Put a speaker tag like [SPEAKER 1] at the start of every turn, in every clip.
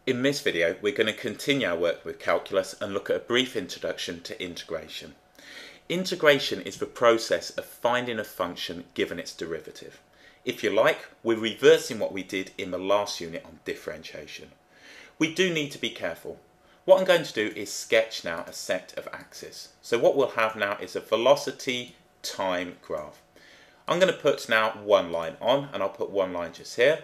[SPEAKER 1] In this video, we're going to continue our work with calculus and look at a brief introduction to integration. Integration is the process of finding a function given its derivative. If you like, we're reversing what we did in the last unit on differentiation. We do need to be careful. What I'm going to do is sketch now a set of axes. So what we'll have now is a velocity time graph. I'm going to put now one line on, and I'll put one line just here.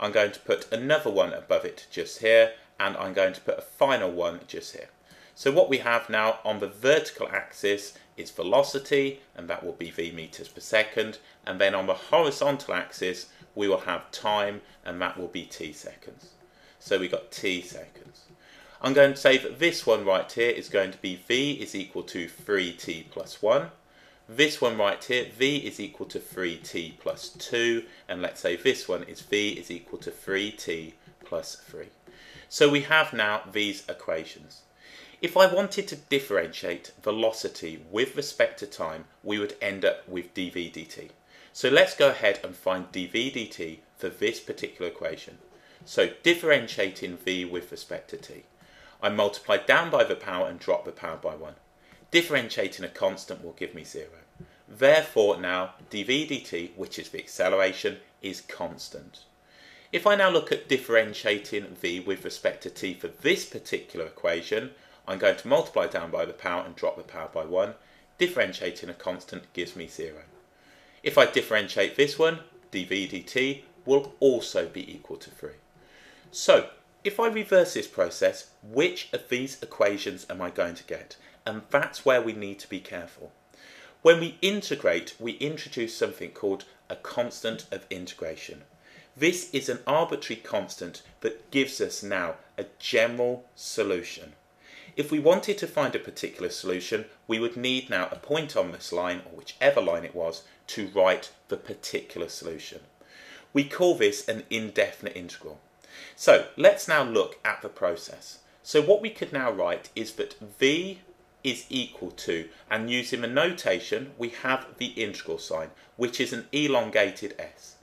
[SPEAKER 1] I'm going to put another one above it just here, and I'm going to put a final one just here. So what we have now on the vertical axis is velocity, and that will be v meters per second, and then on the horizontal axis we will have time, and that will be t seconds. So we've got t seconds. I'm going to say that this one right here is going to be v is equal to 3t plus 1. This one right here, v is equal to 3t plus 2, and let's say this one is v is equal to 3t plus 3. So we have now these equations. If I wanted to differentiate velocity with respect to time, we would end up with dv dt. So let's go ahead and find dv dt for this particular equation. So differentiating v with respect to t. I multiply down by the power and drop the power by 1. Differentiating a constant will give me 0. Therefore now dv dt, which is the acceleration, is constant. If I now look at differentiating v with respect to t for this particular equation, I'm going to multiply down by the power and drop the power by 1. Differentiating a constant gives me 0. If I differentiate this one, dv dt will also be equal to 3. So if I reverse this process, which of these equations am I going to get? And that's where we need to be careful. When we integrate, we introduce something called a constant of integration. This is an arbitrary constant that gives us now a general solution. If we wanted to find a particular solution, we would need now a point on this line, or whichever line it was, to write the particular solution. We call this an indefinite integral. So let's now look at the process. So what we could now write is that v is equal to, and using the notation we have the integral sign, which is an elongated s.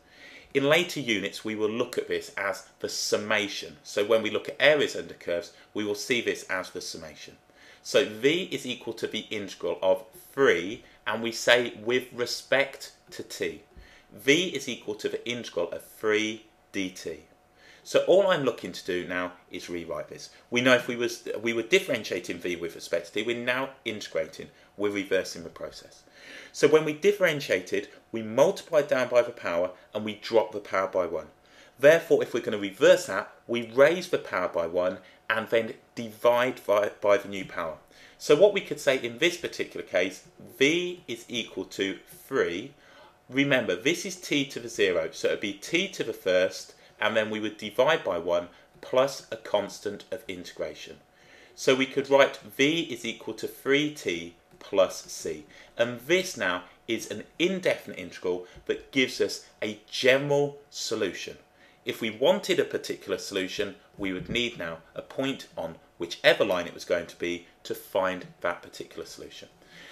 [SPEAKER 1] In later units we will look at this as the summation. So when we look at areas under curves, we will see this as the summation. So v is equal to the integral of 3, and we say with respect to t. v is equal to the integral of 3 dt. So all I'm looking to do now is rewrite this. We know if we were differentiating v with respect to t, we're now integrating, we're reversing the process. So when we differentiated, we multiply down by the power and we drop the power by 1. Therefore, if we're going to reverse that, we raise the power by 1 and then divide by the new power. So what we could say in this particular case, v is equal to 3. Remember, this is t to the 0, so it would be t to the first, and then we would divide by 1 plus a constant of integration. So we could write v is equal to 3t plus c. And this now is an indefinite integral that gives us a general solution. If we wanted a particular solution, we would need now a point on whichever line it was going to be to find that particular solution.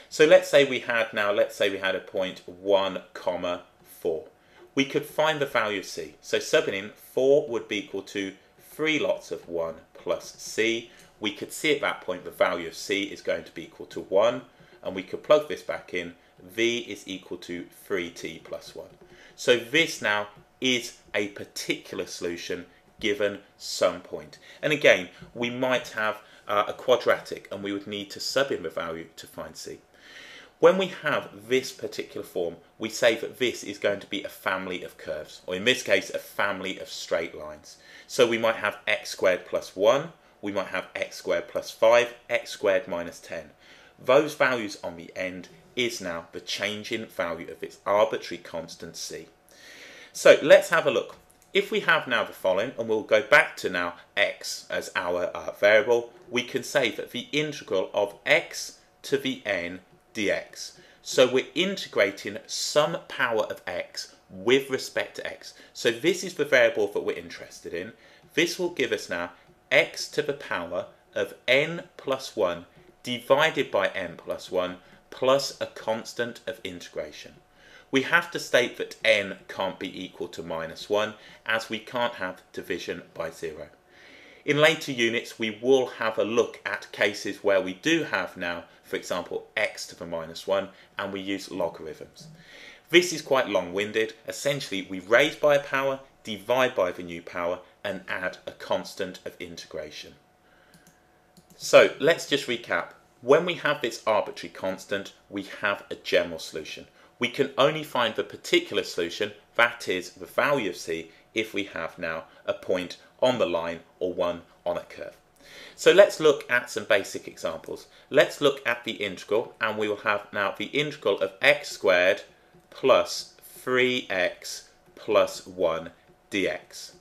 [SPEAKER 1] So let's say we had a point 1, 4. We could find the value of c. So subbing in, 4 would be equal to 3 lots of 1 plus c. We could see at that point the value of c is going to be equal to 1, and we could plug this back in. v is equal to 3t plus 1. So this now is a particular solution given some point. And again, we might have a quadratic, and we would need to sub in the value to find c. When we have this particular form, we say that this is going to be a family of curves, or in this case, a family of straight lines. So we might have x squared plus 1, we might have x squared plus 5, x squared minus 10. Those values on the end is now the changing value of its arbitrary constant c. So let's have a look. If we have now the following, and we'll go back to now x as our variable, we can say that the integral of x to the n dx. So we're integrating some power of x with respect to x. So this is the variable that we're interested in. This will give us now x to the power of n plus 1 divided by n plus 1 plus a constant of integration. We have to state that n can't be equal to minus 1, as we can't have division by 0. In later units we will have a look at cases where we do have now, for example, x to the minus 1 and we use logarithms. This is quite long-winded. Essentially we raise by a power, divide by the new power and add a constant of integration. So let's just recap. When we have this arbitrary constant, we have a general solution. We can only find the particular solution, that is the value of c, if we have now a point on the line or one on a curve. So let's look at some basic examples. Let's look at the integral, and we will have now the integral of x squared plus 3x plus 1 dx.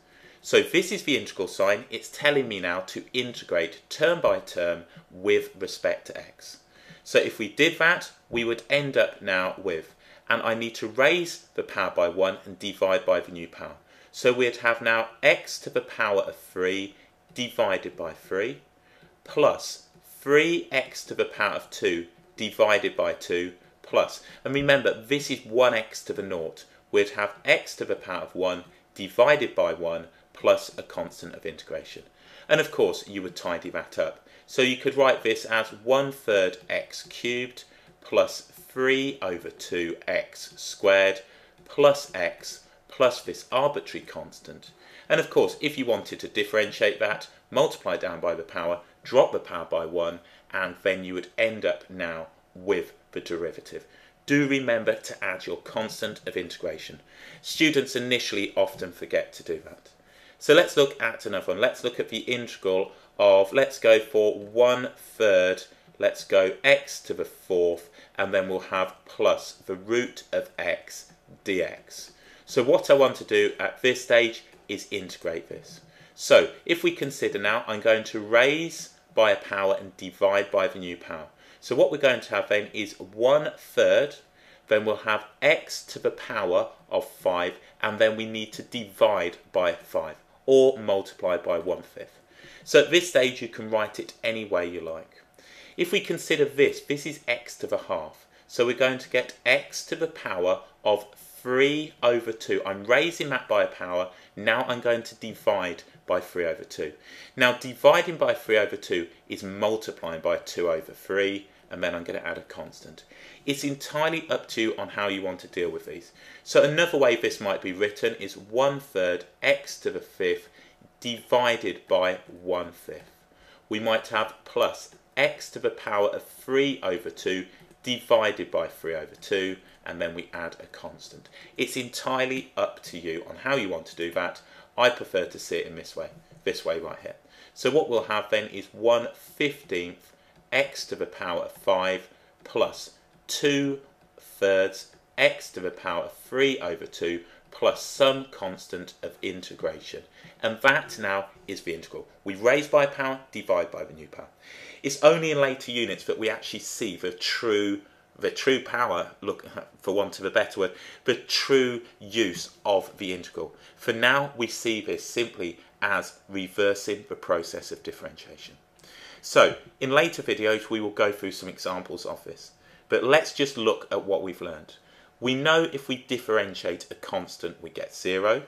[SPEAKER 1] So this is the integral sign. It's telling me now to integrate term by term with respect to x. So if we did that, we would end up now with, and I need to raise the power by 1 and divide by the new power. So we'd have now x to the power of 3 divided by 3 plus 3x to the power of 2 divided by 2 plus, and remember this is 1x to the naught. We'd have x to the power of 1 divided by 1 plus a constant of integration. And of course you would tidy that up. So you could write this as 1/3 x cubed plus 3 over 2x squared plus x plus this arbitrary constant. And of course, if you wanted to differentiate that, multiply down by the power, drop the power by 1, and then you would end up now with the derivative. Do remember to add your constant of integration. Students initially often forget to do that. So let's look at another one. Let's look at the integral of, let's go for 1/3, let's go x to the 4th, and then we'll have plus the root of x dx. So what I want to do at this stage is integrate this. So if we consider now, I'm going to raise by a power and divide by the new power. So what we're going to have then is 1/3, then we'll have x to the power of 5, and then we need to divide by 5 or multiply by 1/5. So at this stage you can write it any way you like. If we consider this is x to the half. So we're going to get x to the power of 3 over 2. I'm raising that by a power. Now I'm going to divide by 3 over 2. Now dividing by 3 over 2 is multiplying by 2 over 3, and then I'm going to add a constant. It's entirely up to you on how you want to deal with these. So another way this might be written is 1/3 x to the 5th divided by 1/5. We might have plus x to the power of 3 over 2 divided by 3 over 2, and then we add a constant. It's entirely up to you on how you want to do that. I prefer to see it in this way right here. So what we'll have then is 1/15 x to the power of 5 plus 2/3 x to the power of 3 over 2 plus some constant of integration. And that now is the integral. We raise by a power, divide by the new power. It's only in later units that we actually see the true power, look, for want of a better word, the true use of the integral. For now, we see this simply as reversing the process of differentiation. So, in later videos, we will go through some examples of this. But let's just look at what we've learned. We know if we differentiate a constant, we get 0.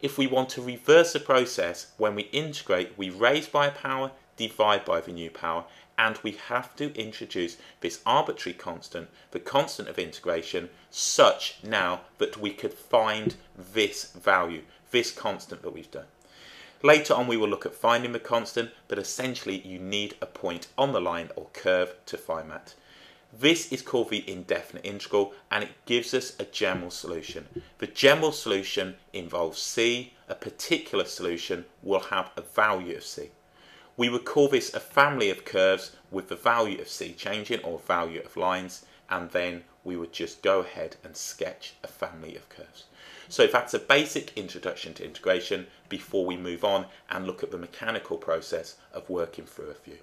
[SPEAKER 1] If we want to reverse the process, when we integrate, we raise by a power, divide by the new power, and we have to introduce this arbitrary constant, the constant of integration, such now that we could find this value, this constant that we've done. Later on we will look at finding the constant, but essentially you need a point on the line or curve to find that. This is called the indefinite integral, and it gives us a general solution. The general solution involves c. A particular solution will have a value of c. We would call this a family of curves with the value of c changing, or value of lines, and then we would just go ahead and sketch a family of curves. So that's a basic introduction to integration before we move on and look at the mechanical process of working through a view.